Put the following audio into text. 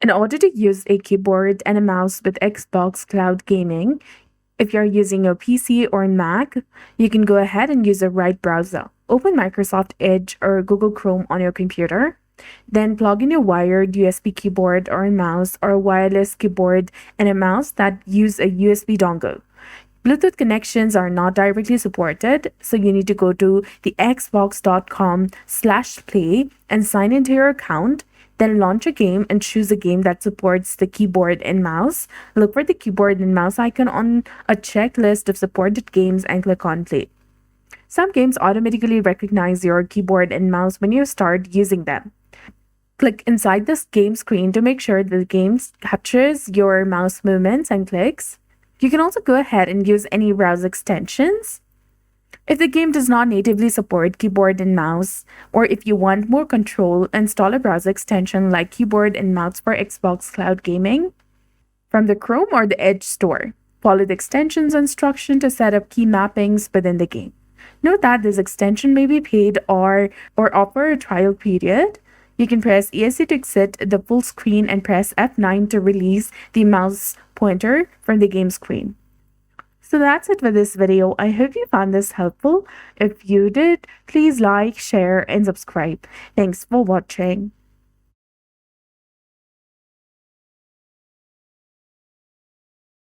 In order to use a keyboard and a mouse with Xbox Cloud Gaming, if you're using a PC or Mac, you can go ahead and use a right browser. Open Microsoft Edge or Google Chrome on your computer. Then plug in a wired USB keyboard or a mouse or a wireless keyboard and a mouse that use a USB dongle. Bluetooth connections are not directly supported, so you need to go to the xbox.com/play and sign into your account. Then launch a game and choose a game that supports the keyboard and mouse. Look for the keyboard and mouse icon on a checklist of supported games and click on play. Some games automatically recognize your keyboard and mouse when you start using them. Click inside this game screen to make sure the game captures your mouse movements and clicks. You can also go ahead and use any browser extensions. If the game does not natively support keyboard and mouse, or if you want more control, install a browser extension like Keyboard and Mouse for Xbox Cloud Gaming from the Chrome or the Edge store. Follow the extension's instruction to set up key mappings within the game. Note that this extension may be paid or offer a trial period. You can press ESC to exit the full screen and press F9 to release the mouse pointer from the game screen. So that's it for this video. I hope you found this helpful. If you did, please like, share, and subscribe. Thanks for watching.